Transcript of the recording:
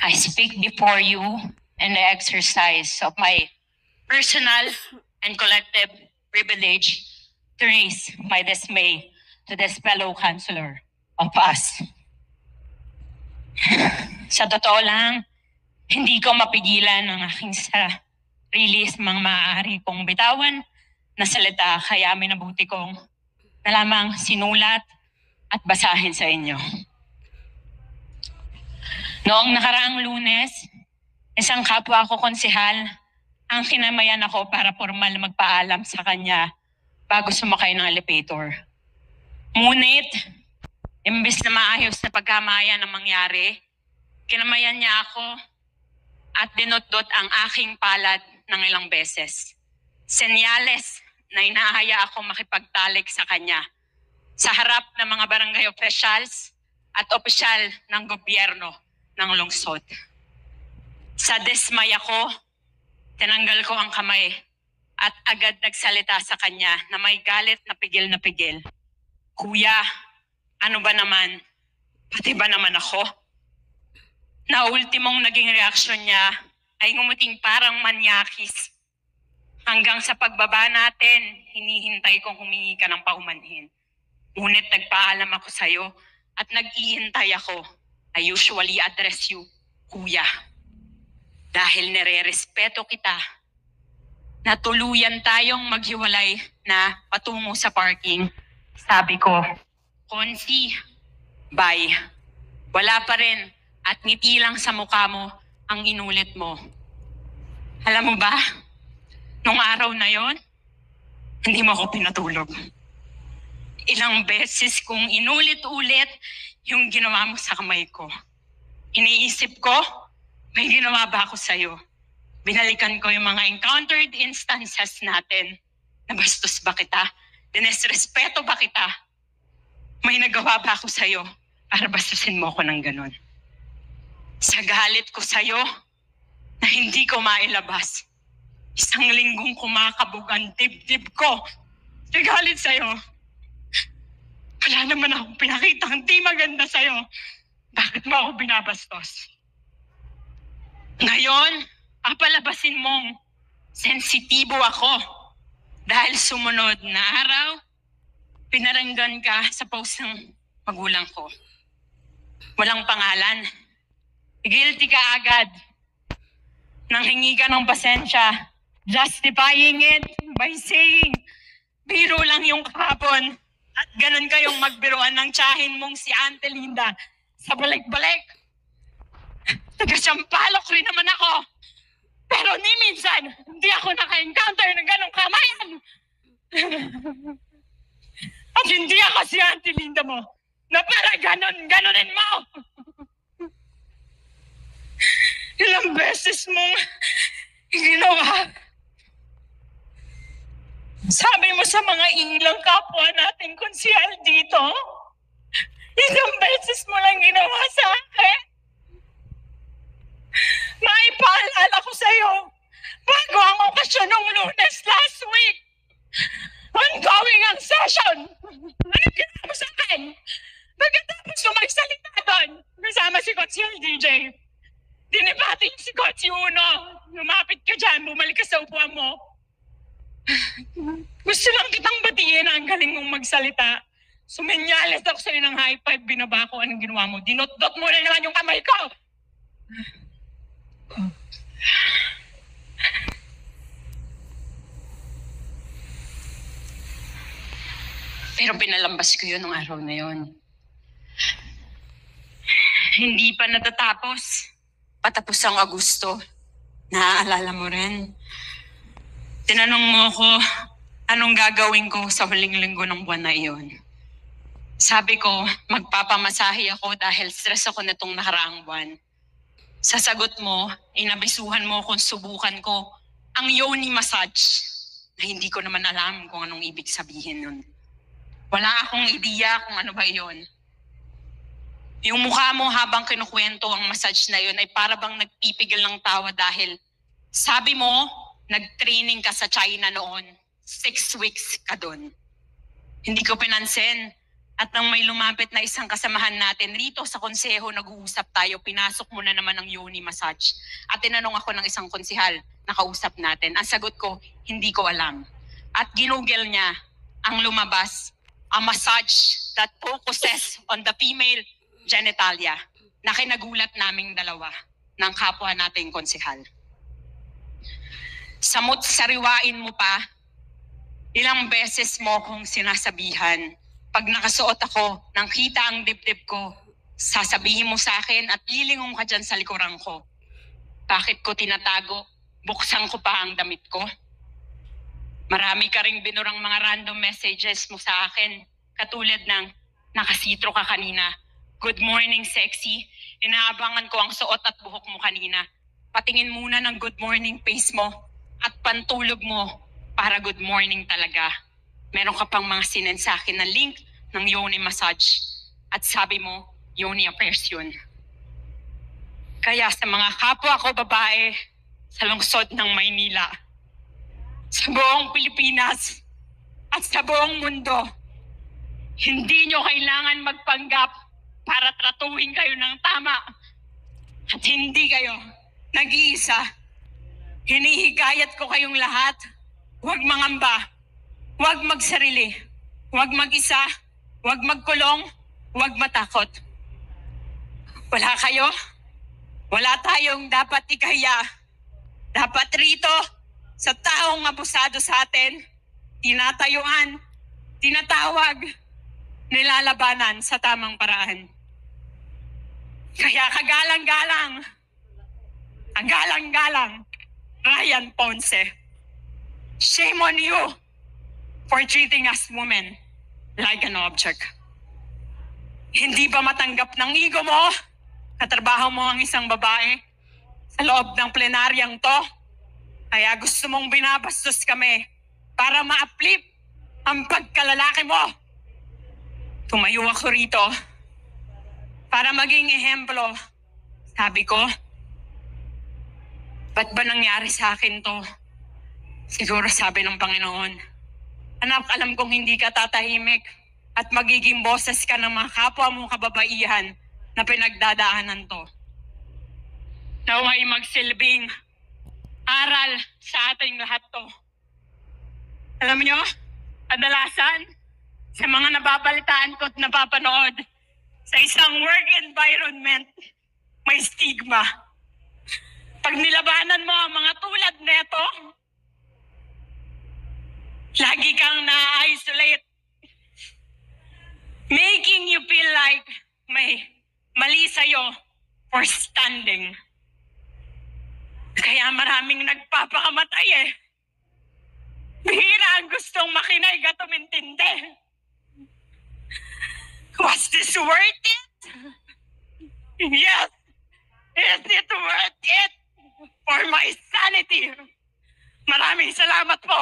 I speak before you in the exercise of my personal and collective privilege to raise my dismay to this fellow counselor of us. Sa totoo lang, hindi ko mapigilan ang aking sarili sa mga maaari kong bitawan na salita, kaya minabuti kong na lamang sinulat at basahin sa inyo. Noong nakaraang Lunes, isang kapwa ko konsehal ang kinamayan ako para formal magpaalam sa kanya bago sumakay ng elevator. Ngunit, imbes na maayos na pagkamayan ang mangyari, kinamayan niya ako at dinot-dot ang aking palad ng ilang beses. Senyales na inaahaya ako makipagtalik sa kanya sa harap ng mga barangay officials at opisyal ng gobyerno ng lungsod. Sa dismay ako, tinanggal ko ang kamay at agad nagsalita sa kanya na may galit na pigil. Kuya, ano ba naman? Pati ba naman ako? Na ultimong naging reaksyon niya ay ngumuting parang manyakis. Hanggang sa pagbaba natin, hinihintay kong humingi ka ng paumanhin. Ngunit nagpaalam ako sa'yo at nag-iintay ako. I usually address you, Kuya. Dahil nire-respeto kita, na tuluyan tayong maghiwalay na patungo sa parking. Sabi ko, Konsi, bye. Wala pa rin at ngiti lang sa mukha mo ang inulit mo. Alam mo ba, nung araw na yon, hindi mo ako pinatulog. Ilang beses kong inulit-ulit yung ginawa mo sa kamay ko. Iniisip ko, may ginawa ba ako sa'yo? Binalikan ko yung mga encountered instances natin. Nabastos ba kita? Dinesrespeto ba kita? May nagawa ba ako sa'yo para bastusin mo ko ng ganon? Sa galit ko sa'yo na hindi ko mailabas. Isang linggong kumakabog ang dibdib ko. Sa galit sa'yo. Wala naman akong pinakitang di maganda sa'yo. Bakit mo ako binabastos? Ngayon, papalabasin mong sensitibo ako. Dahil sumunod na araw, pinaranggan ka sa post ng magulang ko. Walang pangalan. Guilty ka agad. Nanghingi ka ng pasensya, justifying it by saying, biro lang yung kahapon. At ganun kayong magbiruan ng tiyahin mong si Auntie Linda sa balik-balik. Taga-Sampaloc rin naman ako. Pero ni minsan, hindi ako naka-encounter ng ganong kamayan. At hindi ako si Auntie Linda mo na para ganunin mo. Ilang beses mong ginawa. Sabi mo sa mga ilang kapwa natin konsehal dito, ilang beses mo lang ginawa sa akin. Maipaalala ko sa'yo, bago ang okasyon ng Lunes last week, ongoing ang session. Anong ginawa mo sa akin? Pagkatapos mo magsalita doon, kasama si Konsehal DJ, dinibati si Kotsi Uno, lumapit ka dyan, bumalik ka sa upuan mo. Gusto lang kitang batiin, ang galing mong magsalita. Sumenyalis ako sa'yo ng high five, binaba ko, anong ginawa mo? Dinot-dot mo na naman yung kamay ko. Pero pinalambas ko yun nung araw na yun. Hindi pa natatapos. Patapos ang Agosto. Naaalala mo rin. Tinanong mo ako, anong gagawin ko sa huling linggo ng buwan na iyon? Sabi ko, magpapamasahe ako dahil stress ako nitong nakaraang buwan. Sa sagot mo, inabisuhan mo kung subukan ko ang yoni massage na hindi ko naman alam kung anong ibig sabihin nun. Wala akong ideya kung ano ba yun. Yung mukha mo habang kinukwento ang massage na yun ay para bang nagpipigil ng tawa dahil sabi mo, nag-training ka sa China noon. 6 weeks ka doon. Hindi ko pinansin At nang may lumapit na isang kasamahan natin rito sa konseho, nag-uusap tayo, pinasok mo na naman ang yoni massage. At tinanong ako ng isang konsehal na kausap natin. Ang sagot ko, hindi ko alam. At ginugel niya ang lumabas, a massage that focuses on the female genitalia na kinagulat naming dalawa ng kapwa nating konsehal. Samot sariwain mo pa, ilang beses mo kong sinasabihan, pag nakasuot ako, nang kita ang dibdib ko, sasabihin mo sa akin at lilingon ka dyan sa likuran ko. Bakit ko tinatago? Buksan ko pa ang damit ko. Marami ka ring binurang mga random messages mo sa akin. Katulad ng, nakasitro ka kanina. Good morning, sexy. Inaabangan ko ang suot at buhok mo kanina. Patingin muna ng good morning face mo at pantulog mo para good morning talaga. Meron ka pang mga sinend sa akin na link ng yoni massage at sabi mo, yoni affairs yun. Kaya sa mga kapwa ko babae sa lungsod ng Maynila, sa buong Pilipinas at sa buong mundo, hindi nyo kailangan magpanggap para tratuhin kayo ng tama at hindi kayo nag-iisa. Hinihikayat ko kayong lahat, huwag mangamba, huwag magsarili, huwag mag-isa, huwag magkulong, huwag matakot. Wala kayo, wala tayong dapat ikahiya. Dapat rito, sa taong abusado sa atin, tinatayuan, tinatawag, nilalabanan sa tamang paraan. Kaya kagalang-galang, ang galang-galang, Ryan Ponce, shame on you for treating us women like an object. Hindi ba matanggap ng ego mo? Katrabaho mo ang isang babae sa loob ng plenaryang to. Kaya gusto mong binabastos kami para ma-uplift ang pagkalalaki mo. Tumayo ako rito para maging ehemplo. Sabi ko, ba't ba nangyari sa akin to? Siguro sabi ng Panginoon, anak, alam kong hindi ka tatahimik at magiging boses ka ng mga kapwa mong kababaihan na pinagdadaanan to. Naway magsilbing aral sa ating lahat to. Alam nyo, kadalasan sa mga nababalitaan ko at napapanood, sa isang work environment, may stigma. Pag nilabanan mo ang mga tulad neto, lagi kang na-isolate, making you feel like may mali sa'yo for standing. Kaya maraming nagpapakamatay eh. Bihira ang gustong makinig at umintindi. Was this worth it? Yes. Is it worth it? For my sanity? Maraming salamat po.